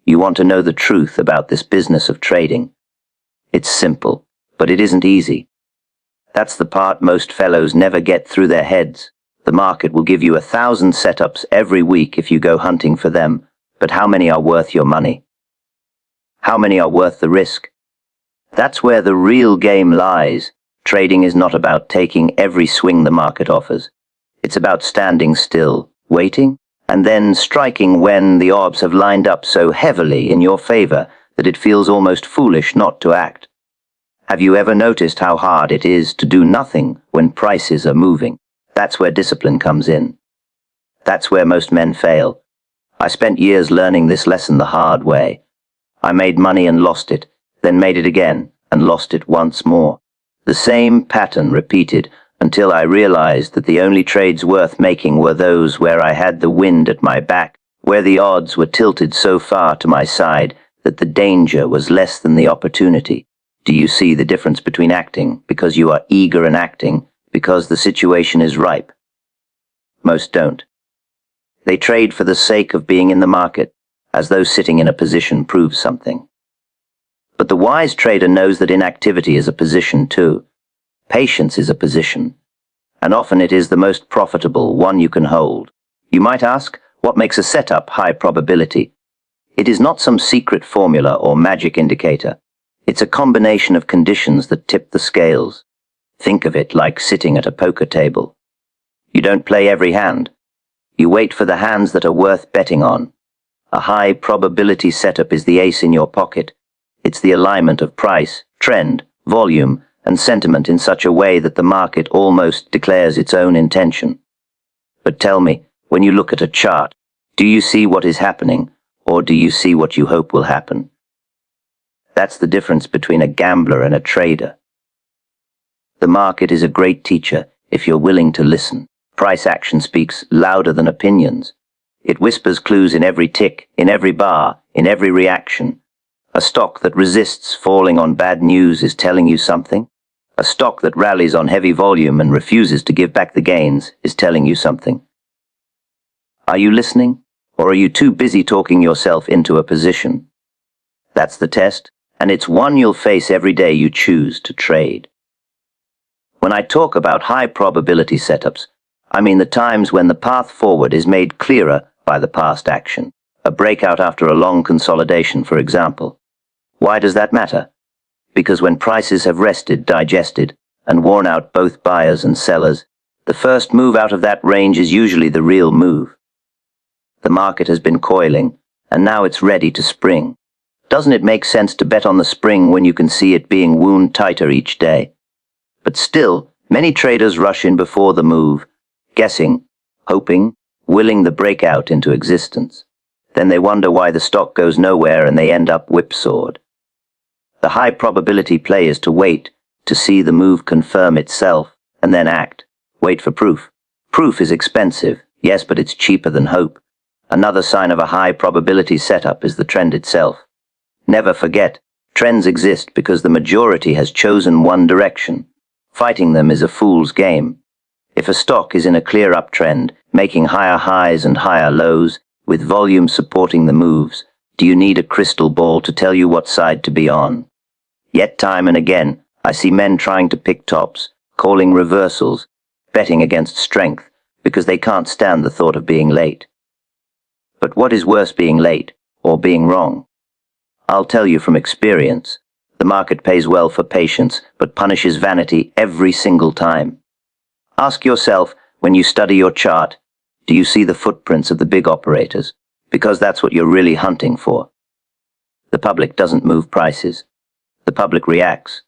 You want to know the truth about this business of trading. It's simple, but it isn't easy. That's the part most fellows never get through their heads. The market will give you 1,000 setups every week if you go hunting for them, but how many are worth your money? How many are worth the risk? That's where the real game lies. Trading is not about taking every swing the market offers. It's about standing still, waiting, and then striking when the odds have lined up so heavily in your favor that it feels almost foolish not to act. Have you ever noticed how hard it is to do nothing when prices are moving? That's where discipline comes in. That's where most men fail. I spent years learning this lesson the hard way. I made money and lost it, then made it again and lost it once more. The same pattern repeated until I realized that the only trades worth making were those where I had the wind at my back, where the odds were tilted so far to my side that the danger was less than the opportunity. Do you see the difference between acting because you are eager and acting because the situation is ripe? Most don't. They trade for the sake of being in the market, as though sitting in a position proves something. But the wise trader knows that inactivity is a position too. Patience is a position, and often it is the most profitable one you can hold. You might ask, what makes a setup high probability? It is not some secret formula or magic indicator. It's a combination of conditions that tip the scales. Think of it like sitting at a poker table. You don't play every hand. You wait for the hands that are worth betting on. A high probability setup is the ace in your pocket. It's the alignment of price, trend, volume, and sentiment in such a way that the market almost declares its own intention. But tell me, when you look at a chart, do you see what is happening, or do you see what you hope will happen? That's the difference between a gambler and a trader. The market is a great teacher if you're willing to listen. Price action speaks louder than opinions. It whispers clues in every tick, in every bar, in every reaction. A stock that resists falling on bad news is telling you something. A stock that rallies on heavy volume and refuses to give back the gains is telling you something. Are you listening, or are you too busy talking yourself into a position? That's the test, and it's one you'll face every day you choose to trade. When I talk about high probability setups, I mean the times when the path forward is made clearer by the past action. A breakout after a long consolidation, for example. Why does that matter? Because when prices have rested, digested, and worn out both buyers and sellers, the first move out of that range is usually the real move. The market has been coiling, and now it's ready to spring. Doesn't it make sense to bet on the spring when you can see it being wound tighter each day? But still, many traders rush in before the move, guessing, hoping, willing the breakout into existence. Then they wonder why the stock goes nowhere and they end up whipsawed. The high probability play is to wait, to see the move confirm itself, and then act. Wait for proof. Proof is expensive, yes, but it's cheaper than hope. Another sign of a high probability setup is the trend itself. Never forget, trends exist because the majority has chosen one direction. Fighting them is a fool's game. If a stock is in a clear uptrend, making higher highs and higher lows, with volume supporting the moves, do you need a crystal ball to tell you what side to be on? Yet time and again, I see men trying to pick tops, calling reversals, betting against strength, because they can't stand the thought of being late. But what is worse, being late, or being wrong? I'll tell you from experience, the market pays well for patience, but punishes vanity every single time. Ask yourself, when you study your chart, do you see the footprints of the big operators? Because that's what you're really hunting for. The public doesn't move prices. The public reacts.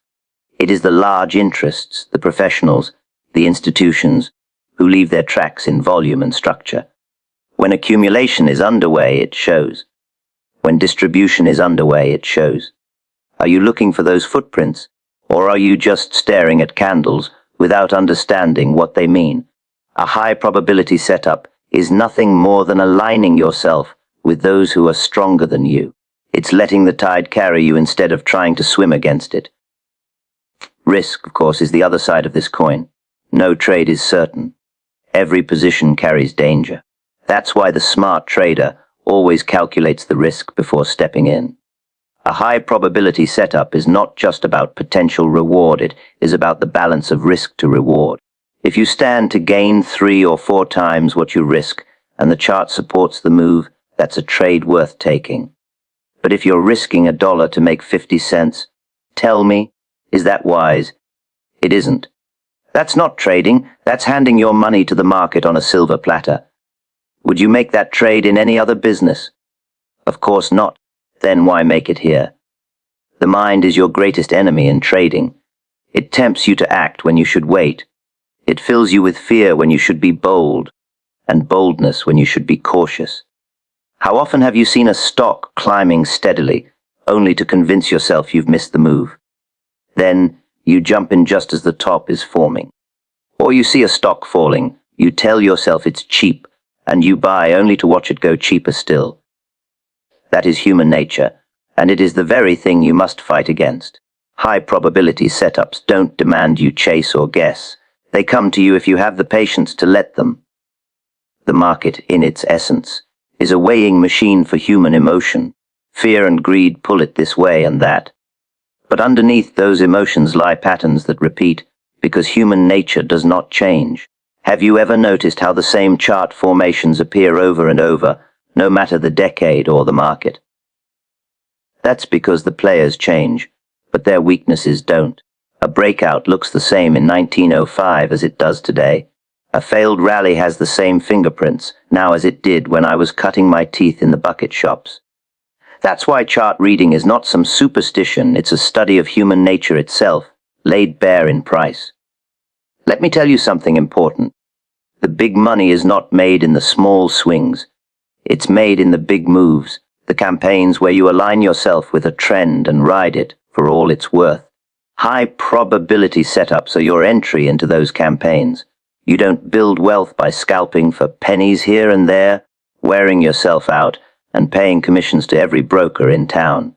It is the large interests, the professionals, the institutions, who leave their tracks in volume and structure. When accumulation is underway, it shows. When distribution is underway, it shows. Are you looking for those footprints, or are you just staring at candles without understanding what they mean? A high probability setup is nothing more than aligning yourself with those who are stronger than you. It's letting the tide carry you instead of trying to swim against it. Risk, of course, is the other side of this coin. No trade is certain. Every position carries danger. That's why the smart trader always calculates the risk before stepping in. A high probability setup is not just about potential reward, it is about the balance of risk to reward. If you stand to gain 3 or 4 times what you risk, and the chart supports the move, that's a trade worth taking. But if you're risking $1 to make 50 cents, tell me, is that wise? It isn't. That's not trading, that's handing your money to the market on a silver platter. Would you make that trade in any other business? Of course not. Then why make it here? The mind is your greatest enemy in trading. It tempts you to act when you should wait. It fills you with fear when you should be bold, and boldness when you should be cautious. How often have you seen a stock climbing steadily, only to convince yourself you've missed the move? Then you jump in just as the top is forming. Or you see a stock falling, you tell yourself it's cheap, and you buy only to watch it go cheaper still. That is human nature, and it is the very thing you must fight against. High probability setups don't demand you chase or guess. They come to you if you have the patience to let them. The market, in its essence, is a weighing machine for human emotion. Fear and greed pull it this way and that. But underneath those emotions lie patterns that repeat, because human nature does not change. Have you ever noticed how the same chart formations appear over and over, no matter the decade or the market? That's because the players change, but their weaknesses don't. A breakout looks the same in 1905 as it does today. A failed rally has the same fingerprints now as it did when I was cutting my teeth in the bucket shops. That's why chart reading is not some superstition, it's a study of human nature itself, laid bare in price. Let me tell you something important. The big money is not made in the small swings. It's made in the big moves, the campaigns where you align yourself with a trend and ride it for all it's worth. High probability setups are your entry into those campaigns. You don't build wealth by scalping for pennies here and there, wearing yourself out, and paying commissions to every broker in town.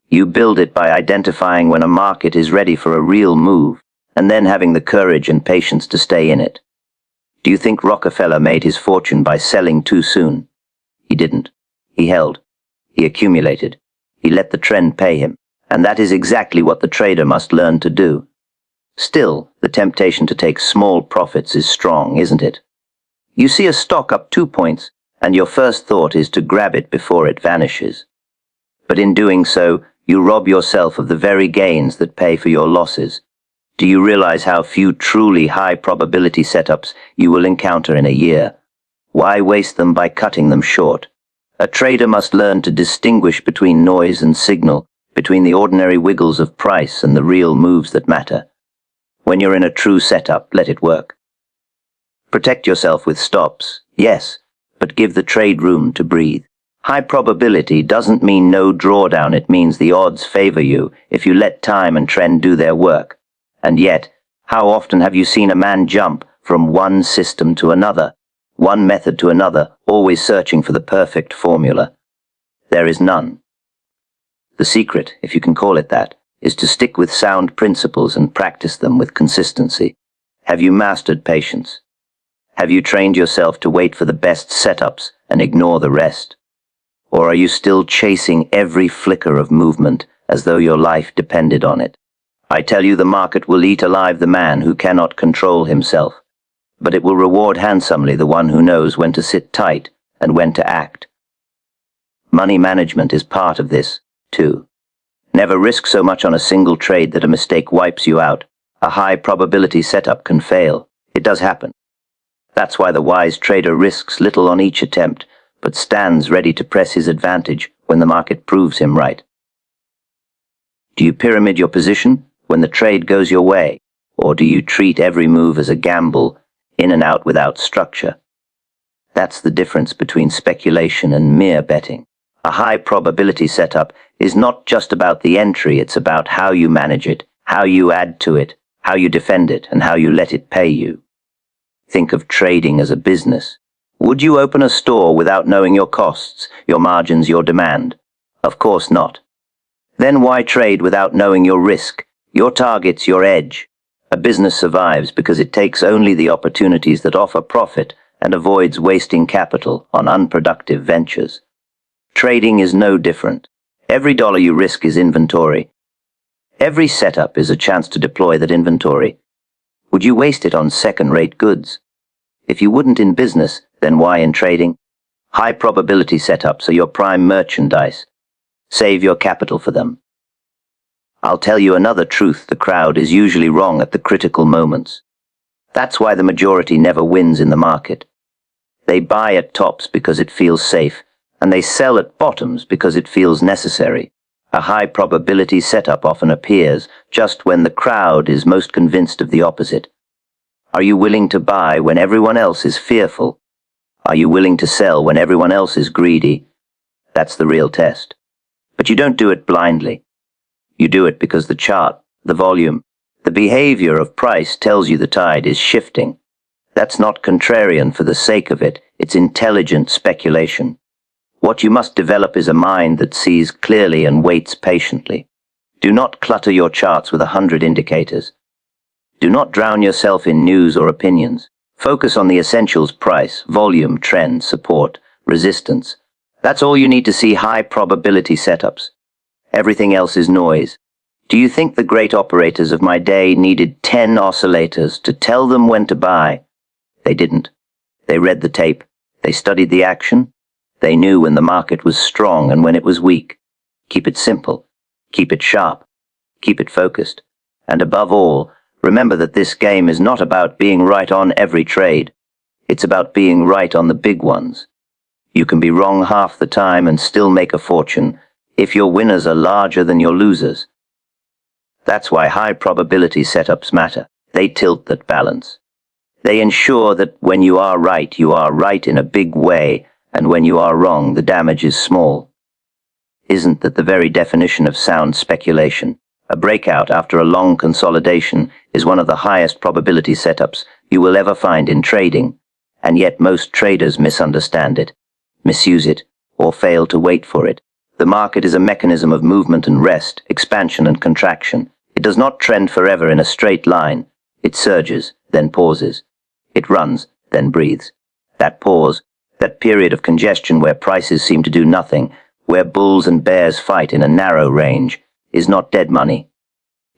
You build it by identifying when a market is ready for a real move, and then having the courage and patience to stay in it. Do you think Rockefeller made his fortune by selling too soon? He didn't. He held. He accumulated. He let the trend pay him. And that is exactly what the trader must learn to do. Still, the temptation to take small profits is strong, isn't it? You see a stock up 2 points, and your first thought is to grab it before it vanishes. But in doing so, you rob yourself of the very gains that pay for your losses. Do you realize how few truly high probability setups you will encounter in a year? Why waste them by cutting them short? A trader must learn to distinguish between noise and signal, between the ordinary wiggles of price and the real moves that matter. When you're in a true setup, let it work. Protect yourself with stops, yes, but give the trade room to breathe. High probability doesn't mean no drawdown, it means the odds favor you if you let time and trend do their work. And yet, how often have you seen a man jump from one system to another, one method to another, always searching for the perfect formula? There is none. The secret, if you can call it that, is to stick with sound principles and practice them with consistency. Have you mastered patience? Have you trained yourself to wait for the best setups and ignore the rest? Or are you still chasing every flicker of movement as though your life depended on it? I tell you, the market will eat alive the man who cannot control himself, but it will reward handsomely the one who knows when to sit tight and when to act. Money management is part of this, too. Never risk so much on a single trade that a mistake wipes you out. A high probability setup can fail. It does happen. That's why the wise trader risks little on each attempt, but stands ready to press his advantage when the market proves him right. Do you pyramid your position when the trade goes your way, or do you treat every move as a gamble, in and out without structure? That's the difference between speculation and mere betting. A high probability setup is not just about the entry, it's about how you manage it, how you add to it, how you defend it, and how you let it pay you. Think of trading as a business. Would you open a store without knowing your costs, your margins, your demand? Of course not. Then why trade without knowing your risk, your targets, your edge? A business survives because it takes only the opportunities that offer profit and avoids wasting capital on unproductive ventures. Trading is no different. Every dollar you risk is inventory. Every setup is a chance to deploy that inventory. Would you waste it on second-rate goods? If you wouldn't in business, then why in trading? High probability setups are your prime merchandise. Save your capital for them. I'll tell you another truth: the crowd is usually wrong at the critical moments. That's why the majority never wins in the market. They buy at tops because it feels safe, and they sell at bottoms because it feels necessary. A high probability setup often appears just when the crowd is most convinced of the opposite. Are you willing to buy when everyone else is fearful? Are you willing to sell when everyone else is greedy? That's the real test. But you don't do it blindly. You do it because the chart, the volume, the behavior of price tells you the tide is shifting. That's not contrarian for the sake of it, it's intelligent speculation. What you must develop is a mind that sees clearly and waits patiently. Do not clutter your charts with 100 indicators. Do not drown yourself in news or opinions. Focus on the essentials: price, volume, trend, support, resistance. That's all you need to see high probability setups. Everything else is noise. Do you think the great operators of my day needed 10 oscillators to tell them when to buy? They didn't. They read the tape. They studied the action. They knew when the market was strong and when it was weak. Keep it simple. Keep it sharp. Keep it focused. And above all, remember that this game is not about being right on every trade. It's about being right on the big ones. You can be wrong half the time and still make a fortune if your winners are larger than your losers. That's why high probability setups matter. They tilt that balance. They ensure that when you are right in a big way, and when you are wrong, the damage is small. Isn't that the very definition of sound speculation? A breakout after a long consolidation is one of the highest probability setups you will ever find in trading, and yet most traders misunderstand it, misuse it, or fail to wait for it. The market is a mechanism of movement and rest, expansion and contraction. It does not trend forever in a straight line. It surges, then pauses. It runs, then breathes. That pause, that period of congestion where prices seem to do nothing, where bulls and bears fight in a narrow range, is not dead money.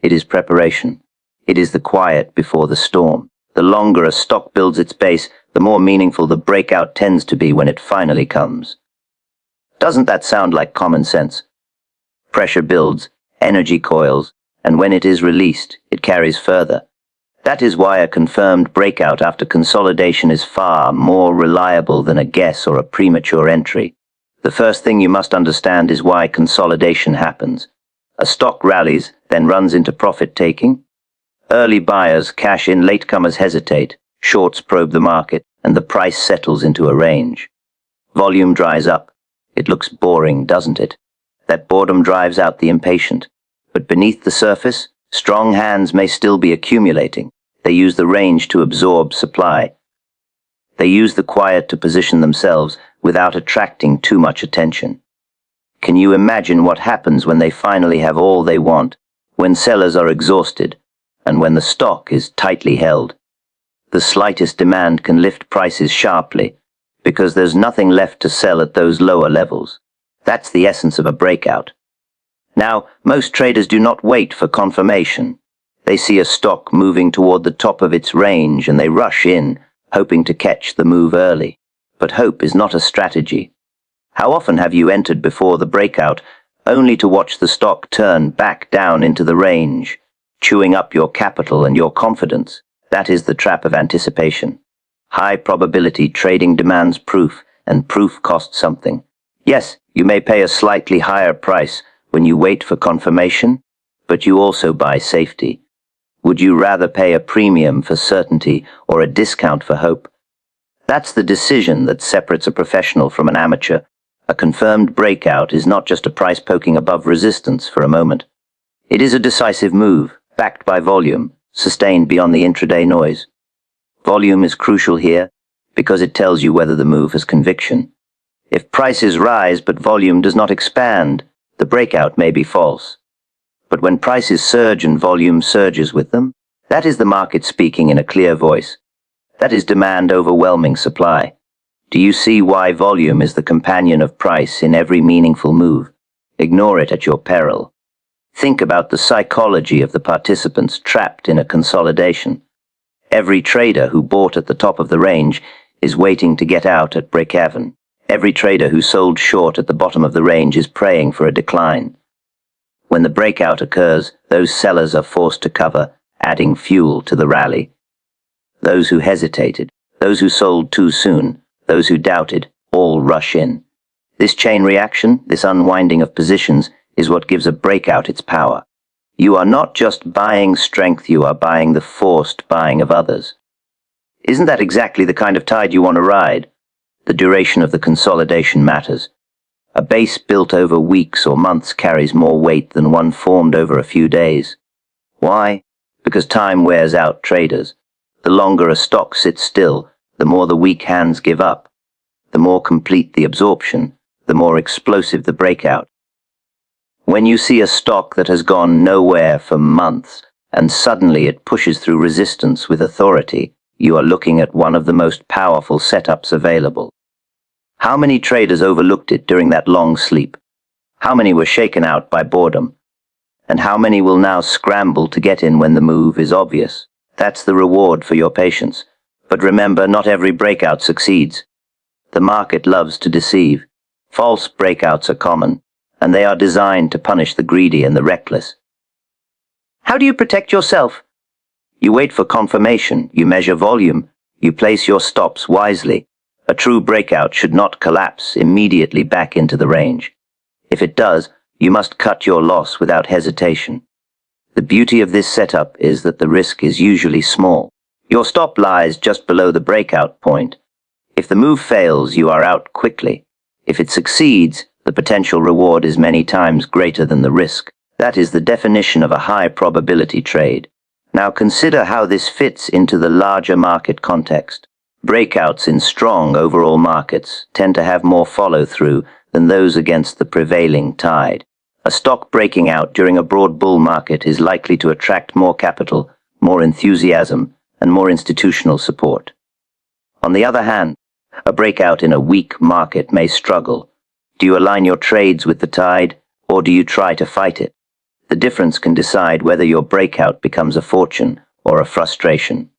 It is preparation. It is the quiet before the storm. The longer a stock builds its base, the more meaningful the breakout tends to be when it finally comes. Doesn't that sound like common sense? Pressure builds, energy coils, and when it is released, it carries further. That is why a confirmed breakout after consolidation is far more reliable than a guess or a premature entry. The first thing you must understand is why consolidation happens. A stock rallies, then runs into profit-taking. Early buyers cash in, latecomers hesitate, shorts probe the market, and the price settles into a range. Volume dries up. It looks boring, doesn't it? That boredom drives out the impatient. But beneath the surface, strong hands may still be accumulating. They use the range to absorb supply. They use the quiet to position themselves without attracting too much attention. Can you imagine what happens when they finally have all they want, when sellers are exhausted, and when the stock is tightly held? The slightest demand can lift prices sharply, because there's nothing left to sell at those lower levels. That's the essence of a breakout. Now, most traders do not wait for confirmation. They see a stock moving toward the top of its range and they rush in, hoping to catch the move early. But hope is not a strategy. How often have you entered before the breakout, only to watch the stock turn back down into the range, chewing up your capital and your confidence? That is the trap of anticipation. High probability trading demands proof, and proof costs something. Yes, you may pay a slightly higher price when you wait for confirmation, but you also buy safety. Would you rather pay a premium for certainty or a discount for hope? That's the decision that separates a professional from an amateur. A confirmed breakout is not just a price poking above resistance for a moment. It is a decisive move, backed by volume, sustained beyond the intraday noise. Volume is crucial here because it tells you whether the move has conviction. If prices rise but volume does not expand, the breakout may be false. But when prices surge and volume surges with them, that is the market speaking in a clear voice. That is demand overwhelming supply. Do you see why volume is the companion of price in every meaningful move? Ignore it at your peril. Think about the psychology of the participants trapped in a consolidation. Every trader who bought at the top of the range is waiting to get out at break-even. Every trader who sold short at the bottom of the range is praying for a decline. When the breakout occurs, those sellers are forced to cover, adding fuel to the rally. Those who hesitated, those who sold too soon, those who doubted, all rush in. This chain reaction, this unwinding of positions, is what gives a breakout its power. You are not just buying strength, you are buying the forced buying of others. Isn't that exactly the kind of tide you want to ride? The duration of the consolidation matters. A base built over weeks or months carries more weight than one formed over a few days. Why? Because time wears out traders. The longer a stock sits still, the more the weak hands give up. The more complete the absorption, the more explosive the breakout. When you see a stock that has gone nowhere for months, and suddenly it pushes through resistance with authority, you are looking at one of the most powerful setups available. How many traders overlooked it during that long sleep? How many were shaken out by boredom? And how many will now scramble to get in when the move is obvious? That's the reward for your patience. But remember, not every breakout succeeds. The market loves to deceive. False breakouts are common, and they are designed to punish the greedy and the reckless. How do you protect yourself? You wait for confirmation, you measure volume, you place your stops wisely. A true breakout should not collapse immediately back into the range. If it does, you must cut your loss without hesitation. The beauty of this setup is that the risk is usually small. Your stop lies just below the breakout point. If the move fails, you are out quickly. If it succeeds, the potential reward is many times greater than the risk. That is the definition of a high probability trade. Now consider how this fits into the larger market context. Breakouts in strong overall markets tend to have more follow-through than those against the prevailing tide. A stock breaking out during a broad bull market is likely to attract more capital, more enthusiasm, and more institutional support. On the other hand, a breakout in a weak market may struggle. Do you align your trades with the tide, or do you try to fight it? The difference can decide whether your breakout becomes a fortune or a frustration.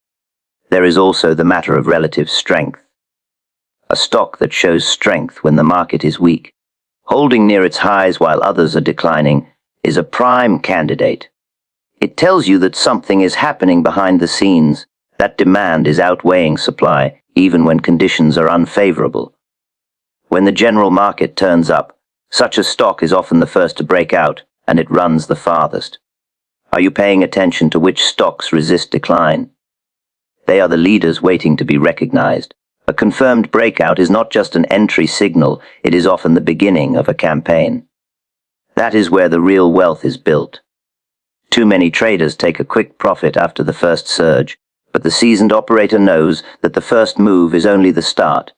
There is also the matter of relative strength. A stock that shows strength when the market is weak, holding near its highs while others are declining, is a prime candidate. It tells you that something is happening behind the scenes, that demand is outweighing supply, even when conditions are unfavorable. When the general market turns up, such a stock is often the first to break out, and it runs the farthest. Are you paying attention to which stocks resist decline? They are the leaders waiting to be recognized. A confirmed breakout is not just an entry signal, it is often the beginning of a campaign. That is where the real wealth is built. Too many traders take a quick profit after the first surge, but the seasoned operator knows that the first move is only the start.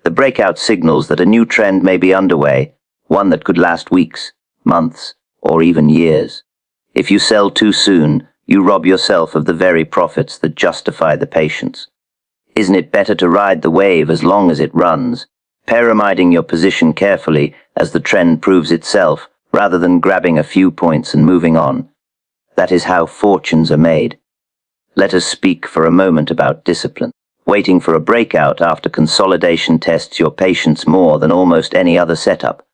The breakout signals that a new trend may be underway, one that could last weeks, months, or even years. If you sell too soon, you rob yourself of the very profits that justify the patience. Isn't it better to ride the wave as long as it runs, pyramiding your position carefully as the trend proves itself, rather than grabbing a few points and moving on? That is how fortunes are made. Let us speak for a moment about discipline. Waiting for a breakout after consolidation tests your patience more than almost any other setup.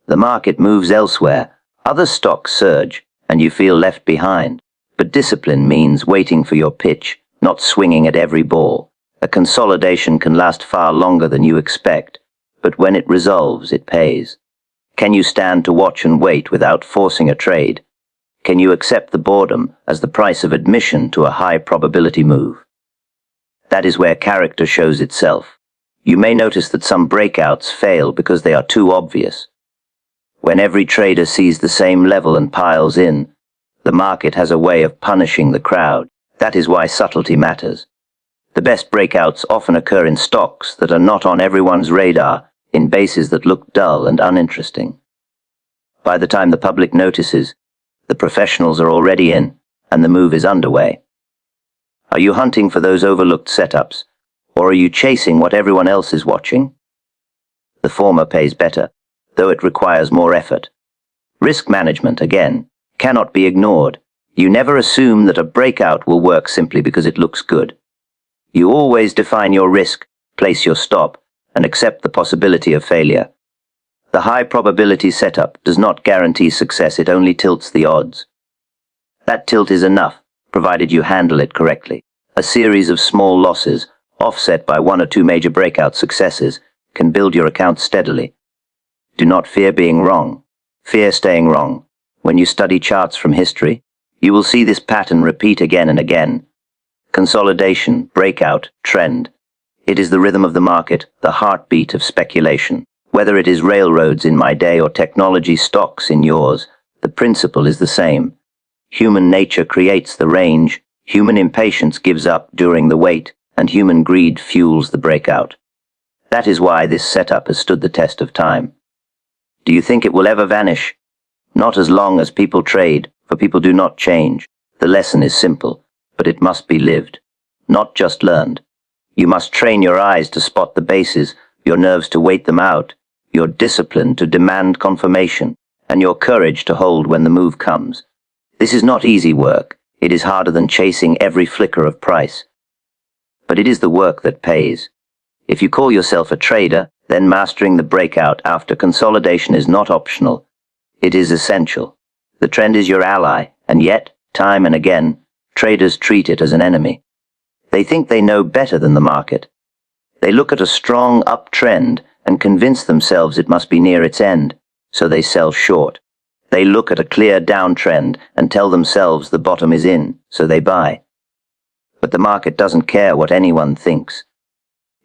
The market moves elsewhere, other stocks surge, and you feel left behind. But discipline means waiting for your pitch, not swinging at every ball. A consolidation can last far longer than you expect, but when it resolves, it pays. Can you stand to watch and wait without forcing a trade? Can you accept the boredom as the price of admission to a high probability move? That is where character shows itself. You may notice that some breakouts fail because they are too obvious. When every trader sees the same level and piles in, the market has a way of punishing the crowd. That is why subtlety matters. The best breakouts often occur in stocks that are not on everyone's radar, in bases that look dull and uninteresting. By the time the public notices, the professionals are already in, and the move is underway. Are you hunting for those overlooked setups, Or are you chasing what everyone else is watching? The former pays better, though it requires more effort. Risk management, again, cannot be ignored. You never assume that a breakout will work simply because it looks good. You always define your risk, place your stop, and accept the possibility of failure. The high probability setup does not guarantee success, it only tilts the odds. That tilt is enough, provided you handle it correctly. A series of small losses, offset by one or two major breakout successes, can build your account steadily. Do not fear being wrong. Fear staying wrong. When you study charts from history, you will see this pattern repeat again and again. Consolidation, breakout, trend. It is the rhythm of the market, the heartbeat of speculation. Whether it is railroads in my day or technology stocks in yours, the principle is the same. Human nature creates the range, human impatience gives up during the wait, and human greed fuels the breakout. That is why this setup has stood the test of time. Do you think it will ever vanish? Not as long as people trade, for people do not change. The lesson is simple, but it must be lived, not just learned. You must train your eyes to spot the bases, your nerves to wait them out, your discipline to demand confirmation, and your courage to hold when the move comes. This is not easy work. It is harder than chasing every flicker of price. But it is the work that pays. If you call yourself a trader, then mastering the breakout after consolidation is not optional. It is essential. The trend is your ally, and yet, time and again, traders treat it as an enemy. They think they know better than the market. They look at a strong uptrend and convince themselves it must be near its end, so they sell short. They look at a clear downtrend and tell themselves the bottom is in, so they buy. But the market doesn't care what anyone thinks.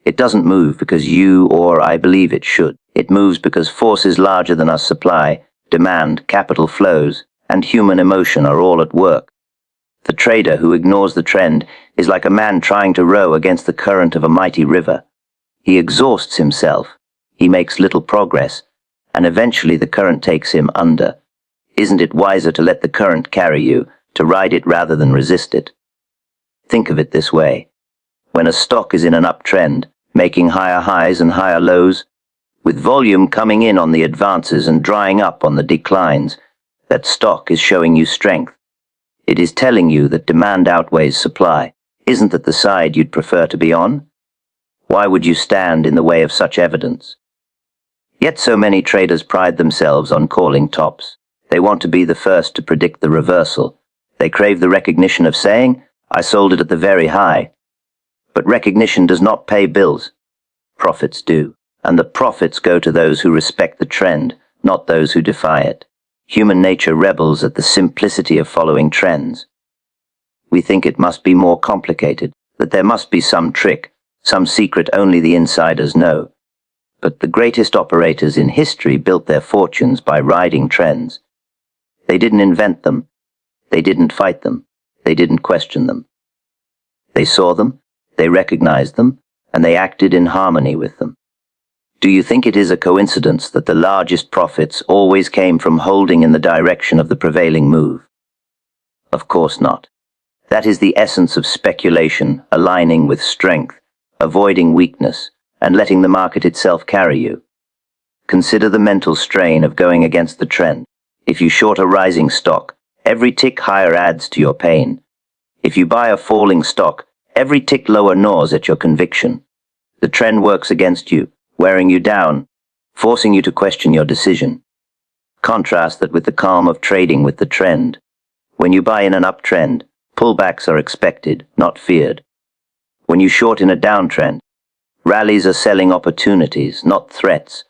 It doesn't move because you or I believe it should. It moves because forces larger than us, supply, demand, capital flows, and human emotion are all at work. The trader who ignores the trend is like a man trying to row against the current of a mighty river. He exhausts himself, he makes little progress, and eventually the current takes him under. Isn't it wiser to let the current carry you, to ride it rather than resist it? Think of it this way. When a stock is in an uptrend, making higher highs and higher lows, with volume coming in on the advances and drying up on the declines, that stock is showing you strength. It is telling you that demand outweighs supply. Isn't that the side you'd prefer to be on? Why would you stand in the way of such evidence? Yet so many traders pride themselves on calling tops. They want to be the first to predict the reversal. They crave the recognition of saying, I sold it at the very high. But recognition does not pay bills. Profits do. And the profits go to those who respect the trend, not those who defy it. Human nature rebels at the simplicity of following trends. We think it must be more complicated, that there must be some trick, some secret only the insiders know. But the greatest operators in history built their fortunes by riding trends. They didn't invent them. They didn't fight them. They didn't question them. They saw them, they recognized them, and they acted in harmony with them. Do you think it is a coincidence that the largest profits always came from holding in the direction of the prevailing move? Of course not. That is the essence of speculation, aligning with strength, avoiding weakness, and letting the market itself carry you. Consider the mental strain of going against the trend. If you short a rising stock, every tick higher adds to your pain. If you buy a falling stock, every tick lower gnaws at your conviction. The trend works against you, wearing you down, forcing you to question your decision. Contrast that with the calm of trading with the trend. When you buy in an uptrend, pullbacks are expected, not feared. When you short in a downtrend, rallies are selling opportunities, not threats.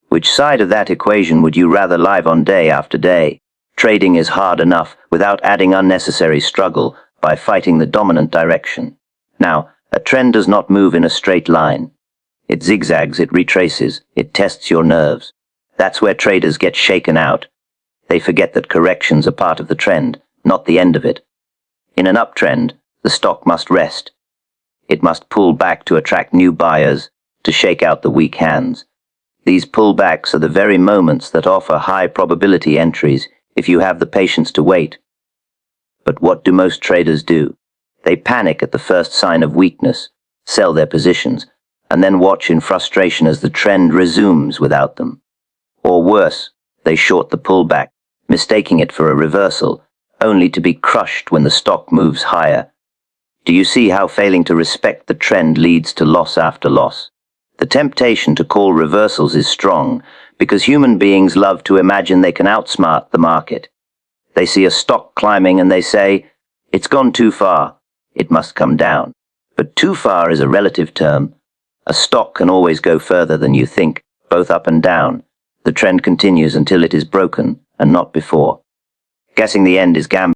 Which side of that equation would you rather live on day after day? Trading is hard enough without adding unnecessary struggle by fighting the dominant direction. Now, a trend does not move in a straight line. It zigzags, it retraces, it tests your nerves. That's where traders get shaken out. They forget that corrections are part of the trend, not the end of it. In an uptrend, the stock must rest. It must pull back to attract new buyers, to shake out the weak hands. These pullbacks are the very moments that offer high probability entries if you have the patience to wait. But what do most traders do? They panic at the first sign of weakness. sell their positions, and then watch in frustration as the trend resumes without them. Or worse, they short the pullback, mistaking it for a reversal, only to be crushed when the stock moves higher. Do you see how failing to respect the trend leads to loss after loss? The temptation to call reversals is strong because human beings love to imagine they can outsmart the market. They see a stock climbing and they say, "It's gone too far. It must come down." But too far is a relative term. A stock can always go further than you think, both up and down. The trend continues until it is broken, and not before. Guessing the end is gambling.